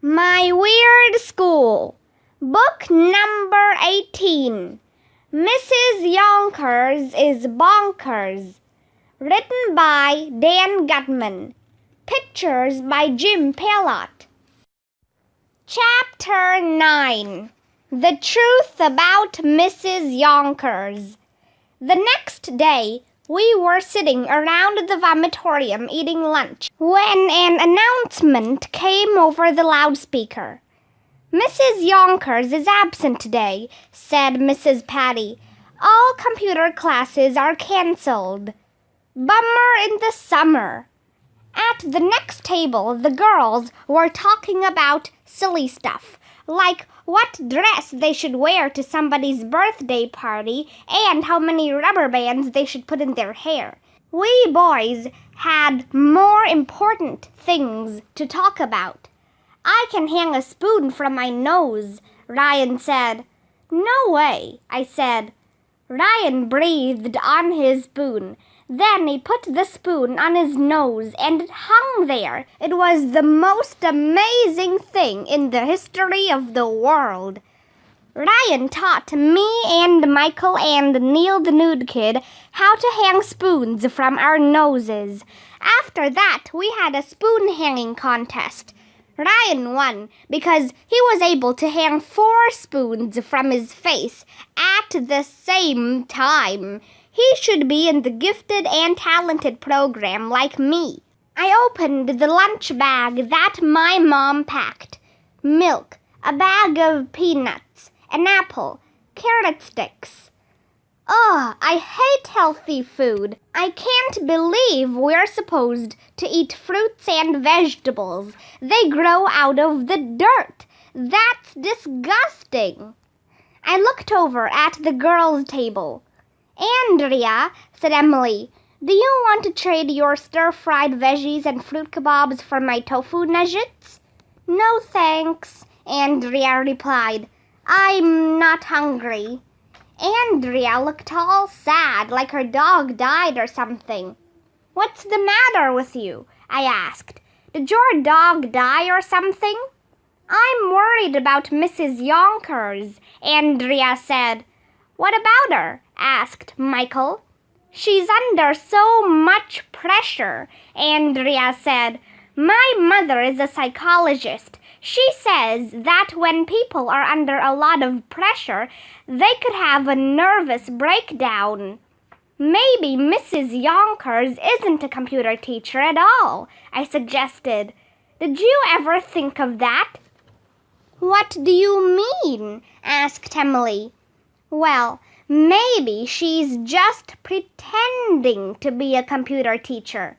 My Weird School, Book number 18. Mrs Yonkers is Bonkers. Written by Dan Gutman. Pictures by Jim Palott. Chapter 9. The Truth About Mrs Yonkers. The next day, we were sitting around the vomitorium eating lunch when an announcement came over the loudspeaker. "Mrs. Yonkers is absent today," said Mrs. Patty. "All computer classes are cancelled. Bummer in the summer." At the next table, the girls were talking about silly stuff, like what dress they should wear to somebody's birthday party and how many rubber bands they should put in their hair. We boys had more important things to talk about. "I can hang a spoon from my nose," Ryan said. "No way," I said. Ryan breathed on his spoon. Then he put the spoon on his nose and it hung there. It was the most amazing thing in the history of the world. Ryan taught me and Michael and Neil the Nude Kid how to hang spoons from our noses. After that, we had a spoon hanging contest. Ryan won because he was able to hang 4 spoons from his face at the same time. He should be in the gifted and talented program like me. I opened the lunch bag that my mom packed. Milk, a bag of peanuts, an apple, carrot sticks. Ugh, I hate healthy food. I can't believe we're supposed to eat fruits and vegetables. They grow out of the dirt. That's disgusting. I looked over at the girls' table. "Andrea," said Emily, "do you want to trade your stir-fried veggies and fruit kebabs for my tofu nuggets?" "No, thanks," Andrea replied. "I'm not hungry." Andrea looked all sad, like her dog died or something. "What's the matter with you?" I asked. "Did your dog die or something?" "I'm worried about Mrs. Yonkers," Andrea said. "What about her?" asked Michael. "She's under so much pressure," Andrea said. "My mother is a psychologist. She says that when people are under a lot of pressure, they could have a nervous breakdown." "Maybe Mrs. Yonkers isn't a computer teacher at all," I suggested. "Did you ever think of that?" "What do you mean?" asked Emily. "Well, maybe she's just pretending to be a computer teacher."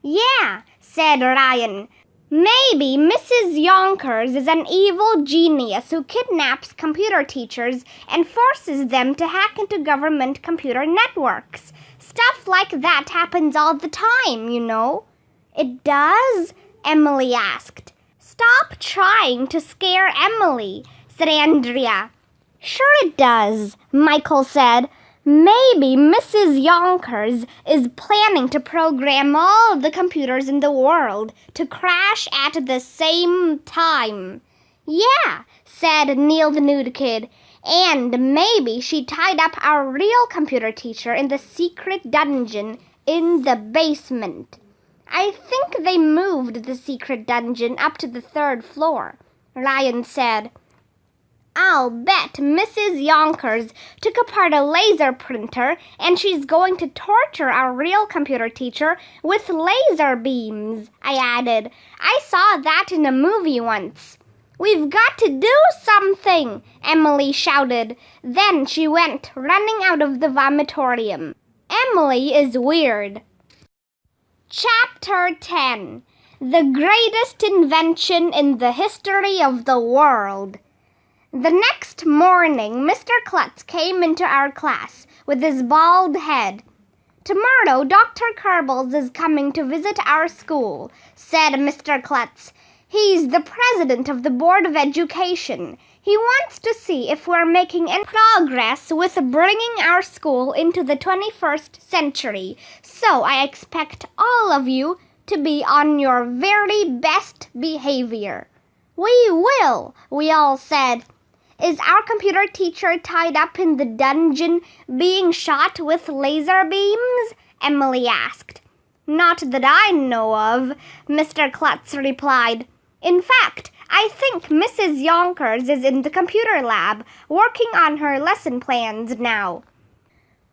"Yeah," said Ryan. "Maybe Mrs. Yonkers is an evil genius who kidnaps computer teachers and forces them to hack into government computer networks. Stuff like that happens all the time, you know." "It does?" Emily asked. "Stop trying to scare Emily," said Andrea. "Sure it does," Michael said. "Maybe Mrs. Yonkers is planning to program all the computers in the world to crash at the same time." "Yeah," said Neil the Nude Kid. "And maybe she tied up our real computer teacher in the secret dungeon in the basement." "I think they moved the secret dungeon up to the 3rd floor," Ryan said. "I'll bet Mrs. Yonkers took apart a laser printer and she's going to torture our real computer teacher with laser beams," I added. "I saw that in a movie once." "We've got to do something," Emily shouted. Then she went running out of the vomitorium. Emily is weird. Chapter 10. The Greatest Invention in the History of the World. The next morning, Mr. Klutz came into our class with his bald head. "Tomorrow, Dr. Kerbels is coming to visit our school," said Mr. Klutz. "He's the president of the Board of Education. He wants to see if we're making any progress with bringing our school into the 21st century. So I expect all of you to be on your very best behavior." "We will," we all said. "Is our computer teacher tied up in the dungeon being shot with laser beams?" Emily asked. "Not that I know of," Mr. Klutz replied. "In fact, I think Mrs. Yonkers is in the computer lab, working on her lesson plans now."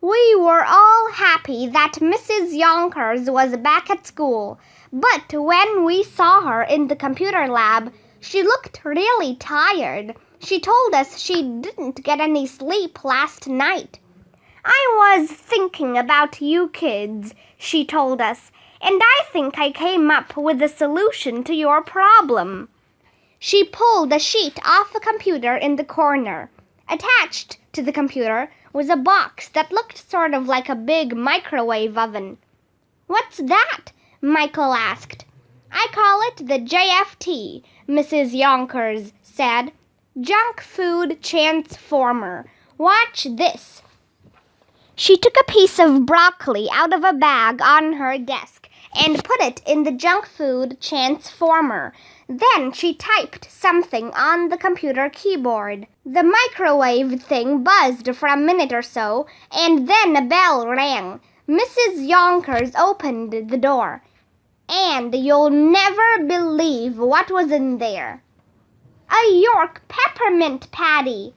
We were all happy that Mrs. Yonkers was back at school, but when we saw her in the computer lab, she looked really tired. She told us she didn't get any sleep last night. "I was thinking about you kids," she told us, "and I think I came up with a solution to your problem." She pulled a sheet off the computer in the corner. Attached to the computer was a box that looked sort of like a big microwave oven. "What's that?" Michael asked. "I call it the JFT," Mrs. Yonkers said. "Junk Food Transformer. Watch this." She took a piece of broccoli out of a bag on her desk and put it in the junk food transformer. Then she typed something on the computer keyboard. The microwave thing buzzed for a minute or so, and then a bell rang. Mrs. Yonkers opened the door. And you'll never believe what was in there. A York peppermint patty.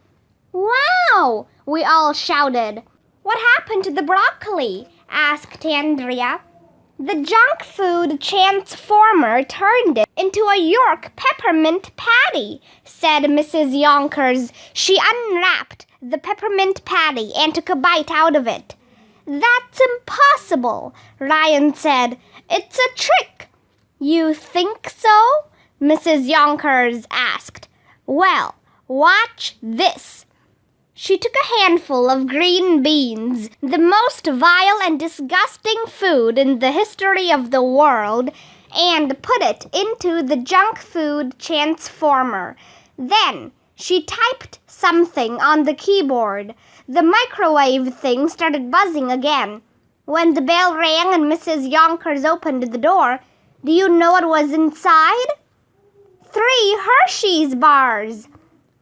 "Wow!" we all shouted. "What happened to the broccoli?" asked Andrea. "The junk food transformer turned it into a York peppermint patty," said Mrs. Yonkers. She unwrapped the peppermint patty and took a bite out of it. "That's impossible," Ryan said. "It's a trick." "You think so?" Mrs. Yonkers asked. "Well, watch this." She took a handful of green beans, the most vile and disgusting food in the history of the world, and put it into the junk food transformer. Then she typed something on the keyboard. The microwave thing started buzzing again. When the bell rang and Mrs. Yonkers opened the door, do you know what was inside? 3 Hershey's bars.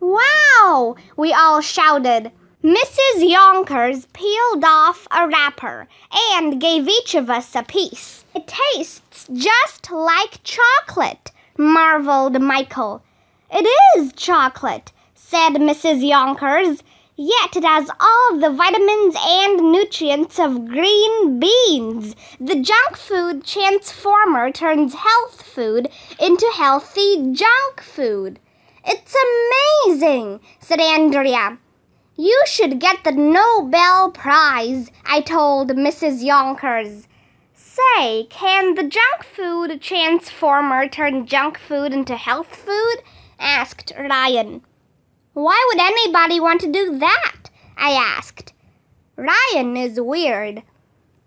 "Wow!" we all shouted. Mrs. Yonkers peeled off a wrapper and gave each of us a piece. "It tastes just like chocolate," marveled Michael. "It is chocolate," said Mrs. Yonkers, "yet it has all the vitamins and nutrients of green beans. The junk food transformer turns health food into healthy junk food." "It's amazing," said Andrea. "You should get the Nobel Prize," I told Mrs. Yonkers. "Say, can the junk food transformer turn junk food into health food?" asked Ryan. "Why would anybody want to do that?" I asked. "Ryan is weird."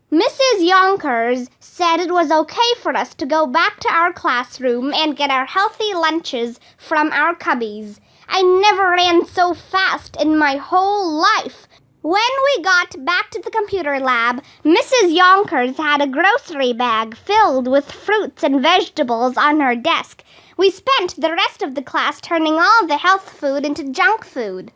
Mrs. Yonkers said it was okay for us to go back to our classroom and get our healthy lunches from our cubbies. I never ran so fast in my whole life. When we got back to the computer lab, Mrs. Yonkers had a grocery bag filled with fruits and vegetables on her desk. We spent the rest of the class turning all the health food into junk food.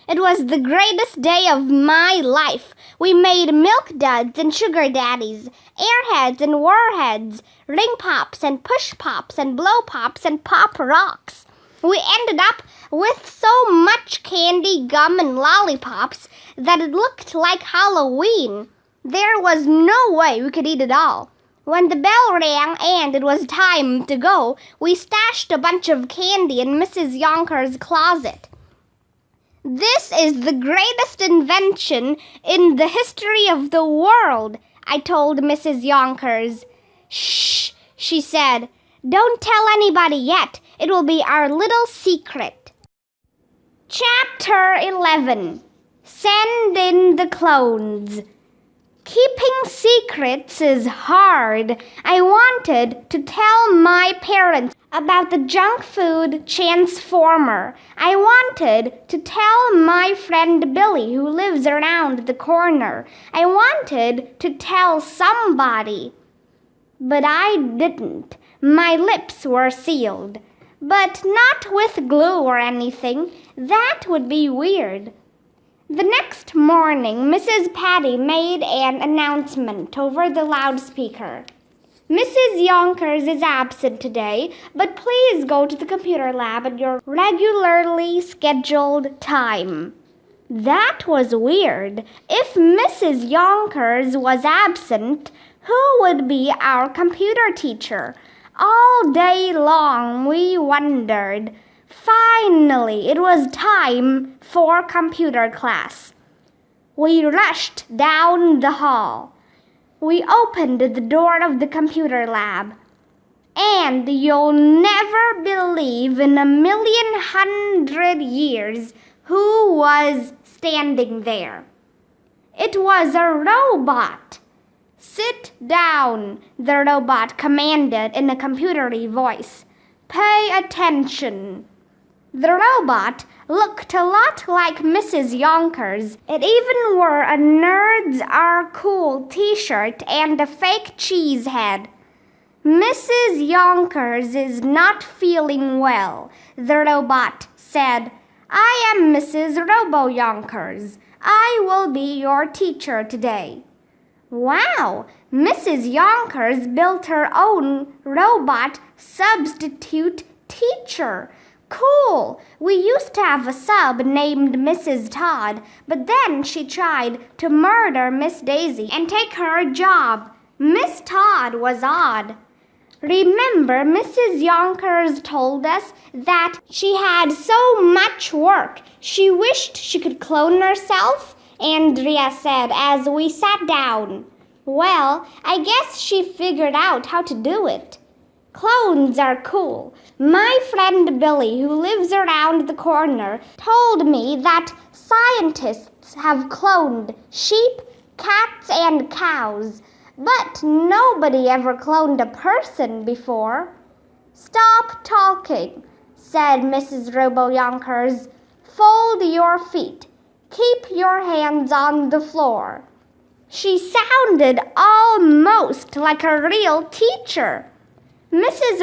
It was the greatest day of my life. We made milk duds and sugar daddies, airheads and warheads, ring pops and push pops and blow pops and pop rocks. We ended up with so much candy, gum, and lollipops that it looked like Halloween. There was no way we could eat it all. When the bell rang and it was time to go, we stashed a bunch of candy in Mrs. Yonkers' closet. "This is the greatest invention in the history of the world," I told Mrs. Yonkers. "Shh," she said. "Don't tell anybody yet. It will be our little secret." Chapter 11. Send in the clones. Keeping secrets is hard. I wanted to tell my parents about the junk food transformer. I wanted to tell my friend Billy, who lives around the corner. I wanted to tell somebody. But I didn't. My lips were sealed. But not with glue or anything. That would be weird. The next morning, Mrs. Patty made an announcement over the loudspeaker. Mrs. Yonkers is absent today, but please go to the computer lab at your regularly scheduled time. That was weird. If Mrs. Yonkers was absent, who would be our computer teacher? All day long we wondered. Finally, it was time for computer class. We rushed down the hall. We opened the door of the computer lab. And you'll never believe in 1,100 years who was standing there. It was a robot. Sit down, the robot commanded in a computery voice. Pay attention. The robot looked a lot like Mrs. Yonkers. It even wore a Nerds Are Cool t-shirt and a fake cheese head. Mrs. Yonkers is not feeling well, the robot said. I am Mrs. Yonkers. I will be your teacher today. Wow, Mrs. Yonkers built her own robot substitute teacher. Cool! We used to have a sub named Mrs. Todd, but then she tried to murder Miss Daisy and take her job. Miss Todd was odd. Remember, Mrs. Yonkers told us that she had so much work she wished she could clone herself? Andrea said as we sat down. Well, I guess she figured out how to do it. Clones are cool. My friend Billy, who lives around the corner, told me that scientists have cloned sheep, cats, and cows, but nobody ever cloned a person before. Stop talking, said Mrs. Yonkers. Fold your feet. Keep your hands on the floor. She sounded almost like a real teacher. Mrs.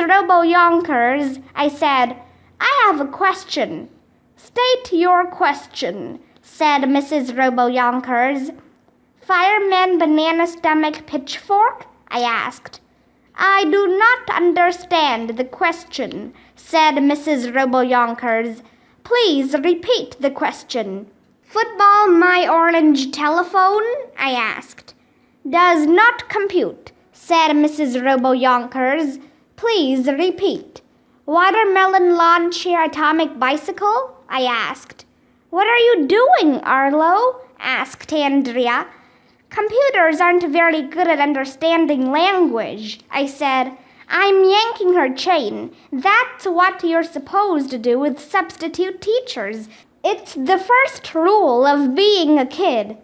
Yonkers, I said, I have a question. State your question, said Mrs. Yonkers. Fireman banana stomach pitchfork? I asked. I do not understand the question, said Mrs. Yonkers. Please repeat the question. Football my orange telephone? I asked. Does not compute, said Mrs. Yonkers. Please repeat. Watermelon launch your atomic bicycle? I asked. What are you doing, Arlo? Asked Andrea. Computers aren't very good at understanding language, I said. I'm yanking her chain. That's what you're supposed to do with substitute teachers. It's the first rule of being a kid.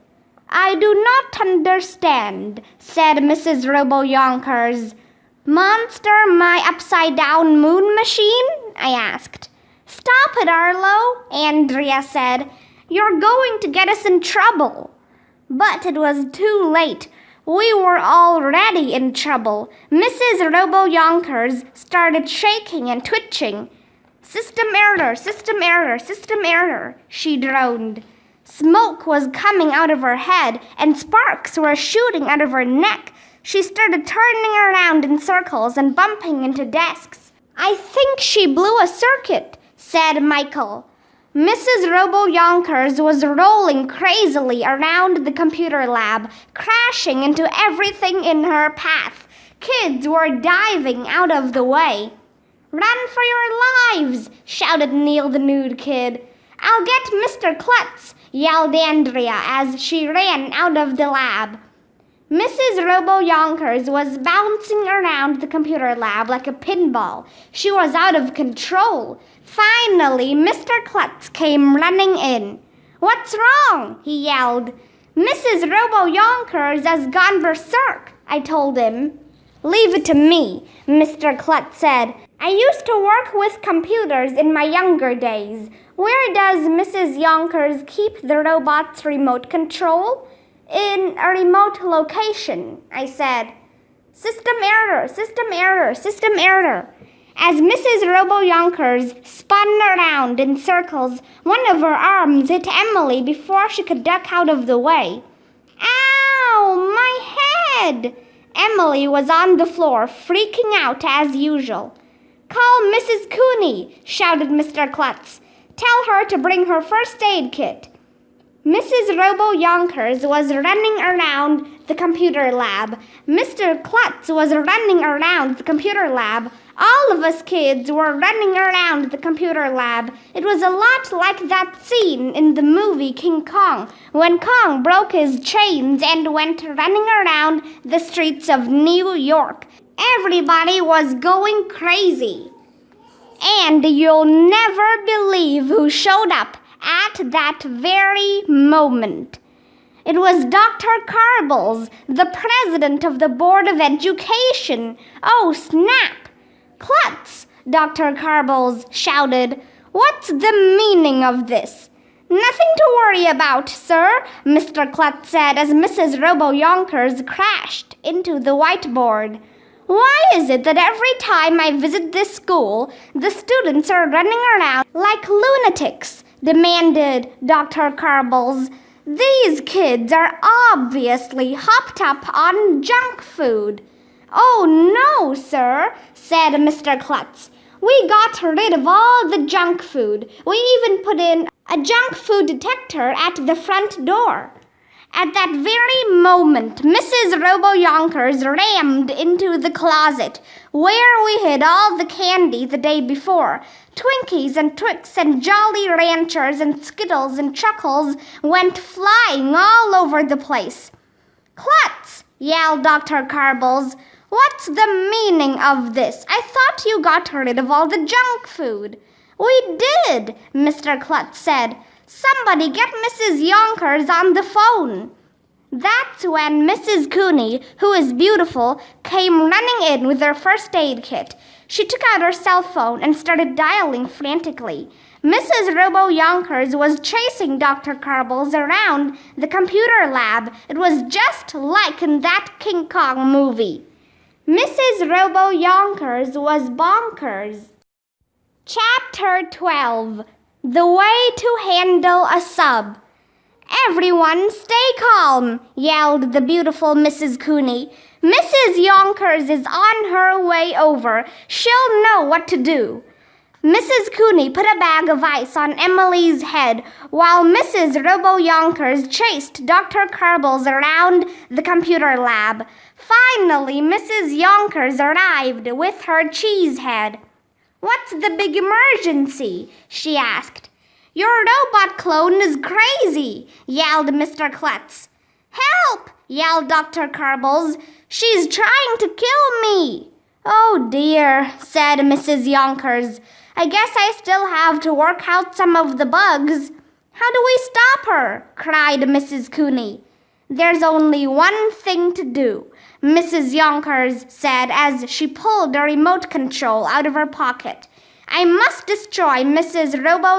I do not understand, said Mrs. Yonkers. Monster my upside-down moon machine? I asked. Stop it, Arlo, Andrea said. You're going to get us in trouble. But it was too late. We were already in trouble. Mrs. Yonkers started shaking and twitching. System error, system error, system error, she droned. Smoke was coming out of her head, and sparks were shooting out of her neck. She started turning around in circles and bumping into desks. I think she blew a circuit, said Michael. Mrs. Yonkers was rolling crazily around the computer lab, crashing into everything in her path. Kids were diving out of the way. Run for your lives, shouted Neil the nude kid. I'll get Mr. Klutz, yelled Andrea as she ran out of the lab. Mrs. Yonkers was bouncing around the computer lab like a pinball. She was out of control. Finally, Mr. Klutz came running in. What's wrong? He yelled. Mrs. Yonkers has gone berserk, I told him. Leave it to me, Mr. Klutz said. I used to work with computers in my younger days. Where does Mrs. Yonkers keep the robot's remote control? In a remote location, I said. System error, system error, system error. As Mrs. Yonkers spun around in circles, one of her arms hit Emily before she could duck out of the way. Ow, my head! Emily was on the floor, freaking out as usual. Call Mrs. Cooney, shouted Mr. Klutz. Tell her to bring her first aid kit. Mrs. Yonkers was running around the computer lab. Mr. Klutz was running around the computer lab. All of us kids were running around the computer lab. It was a lot like that scene in the movie King Kong, when Kong broke his chains and went running around the streets of New York. Everybody was going crazy. And you'll never believe who showed up at that very moment. It was Dr. Carbles, the president of the Board of Education. Oh, snap! Klutz, Dr. Carbles shouted. What's the meaning of this? Nothing to worry about, sir, Mr. Klutz said as Mrs. Yonkers crashed into the whiteboard. Why is it that every time I visit this school, the students are running around like lunatics? Demanded Dr. Carbles. These kids are obviously hopped up on junk food. Oh, no, sir, said Mr. Klutz. We got rid of all the junk food. We even put in a junk food detector at the front door. At that very moment, Mrs. Yonkers rammed into the closet where we hid all the candy the day before. Twinkies and Twix and Jolly Ranchers and Skittles and Chuckles went flying all over the place. Klutz, yelled Dr. Carbles. What's the meaning of this? I thought you got rid of all the junk food. We did, Mr. Klutz said. Somebody get Mrs. Yonkers on the phone. That's when Mrs. Cooney, who is beautiful, came running in with her first aid kit. She took out her cell phone and started dialing frantically. Mrs. Yonkers was chasing Dr. Carbles around the computer lab. It was just like in that King Kong movie. Mrs. Yonkers was bonkers. Chapter 12. The way to handle a sub. Everyone stay calm, yelled the beautiful Mrs. Cooney. Mrs. Yonkers is on her way over. She'll know what to do. Mrs. Cooney put a bag of ice on Emily's head while Mrs. Yonkers chased Dr. Carbles around the computer lab. Finally, Mrs. Yonkers arrived with her cheese head. What's the big emergency? She asked. Your robot clone is crazy, yelled Mr. Klutz. Help, yelled Dr. Carbles. She's trying to kill me. Oh dear, said Mrs. Yonkers. I guess I still have to work out some of the bugs. How do we stop her? Cried Mrs. Cooney. There's only one thing to do, Mrs. Yonkers said as she pulled a remote control out of her pocket. I must destroy Mrs.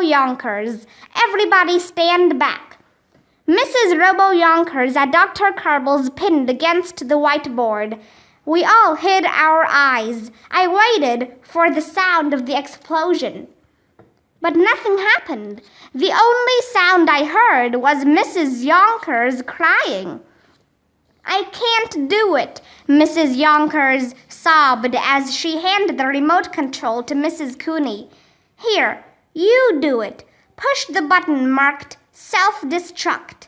Yonkers. Everybody stand back. Mrs. Yonkers had Dr. Carbles pinned against the whiteboard. We all hid our eyes. I waited for the sound of the explosion. But nothing happened. The only sound I heard was Mrs. Yonkers crying. I can't do it, Mrs. Yonkers sobbed as she handed the remote control to Mrs. Cooney. Here, you do it. Push the button marked Self-Destruct.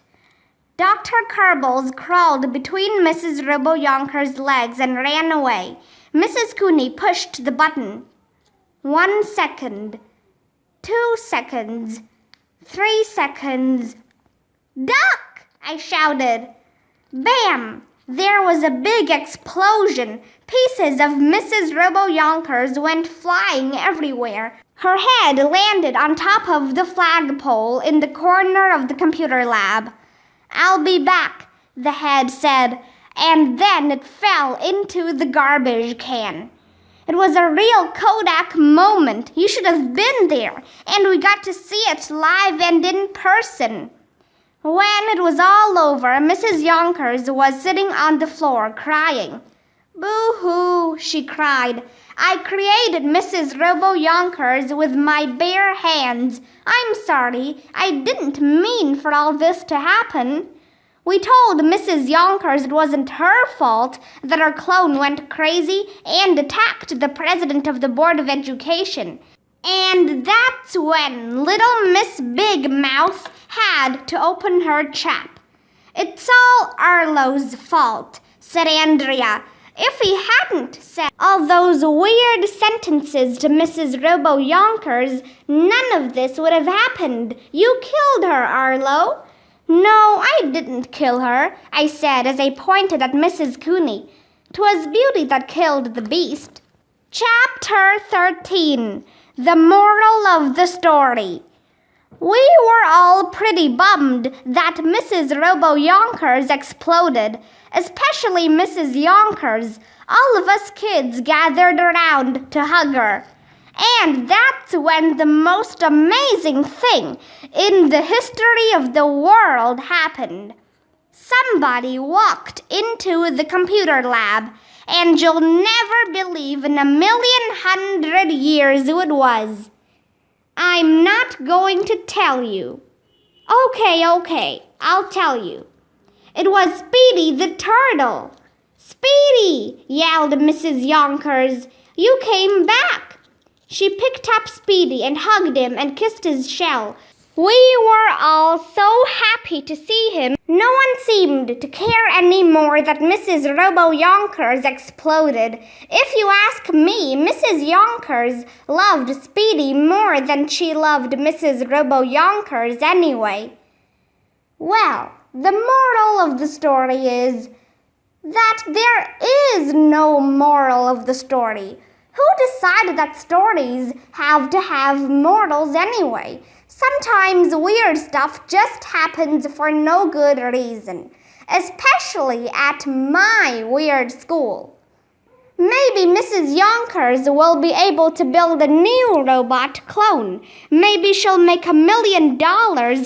Dr. Carbles crawled between Mrs. Yonkers' legs and ran away. Mrs. Cooney pushed the button. 1 second. 2 seconds. 3 seconds. Duck! I shouted. Bam! There was a big explosion. Pieces of Mrs. Yonkers went flying everywhere. Her head landed on top of the flagpole in the corner of the computer lab. I'll be back, the head said, and then it fell into the garbage can. It was a real Kodak moment. You should have been there, and we got to see it live and in person. When it was all over, Mrs. Yonkers was sitting on the floor crying. Boo-hoo, she cried. I created Mrs. Yonkers with my bare hands. I'm sorry. I didn't mean for all this to happen. We told Mrs. Yonkers it wasn't her fault that our clone went crazy and attacked the president of the Board of Education. And that's when little Miss Big Mouth had to open her trap. It's all Arlo's fault, said Andrea. If he hadn't said all those weird sentences to Mrs. Yonkers, none of this would have happened. You killed her, Arlo. No, I didn't kill her, I said as I pointed at Mrs. Cooney. 'Twas Beauty that killed the beast. Chapter 13. The moral of the story. We were all pretty bummed that Mrs. Yonkers exploded, especially Mrs. Yonkers. All of us kids gathered around to hug her. And that's when the most amazing thing in the history of the world happened. Somebody walked into the computer lab, and you'll never believe in 1,100,000 years who it was. I'm not going to tell you. Okay, I'll tell you. It was Speedy the turtle. Speedy, yelled Mrs. Yonkers. You came back. She picked up Speedy and hugged him and kissed his shell. We were all so happy to see him. No one seemed to care any more that Mrs. Yonkers exploded. If you ask me, Mrs. Yonkers loved Speedy more than she loved Mrs. Yonkers anyway. Well, the moral of the story is that there is no moral of the story. Who decided that stories have to have morals anyway? Sometimes weird stuff just happens for no good reason, especially at my weird school. Maybe Mrs. Yonkers will be able to build a new robot clone. Maybe she'll make $1 million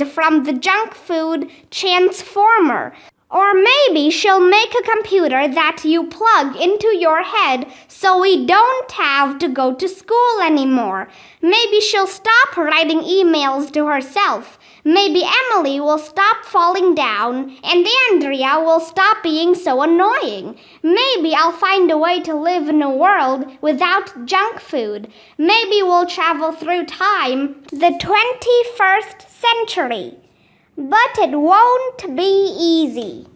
from the junk food transformer. Or maybe she'll make a computer that you plug into your head so we don't have to go to school anymore. Maybe she'll stop writing emails to herself. Maybe Emily will stop falling down and Andrea will stop being so annoying. Maybe I'll find a way to live in a world without junk food. Maybe we'll travel through time to the 21st century. But it won't be easy.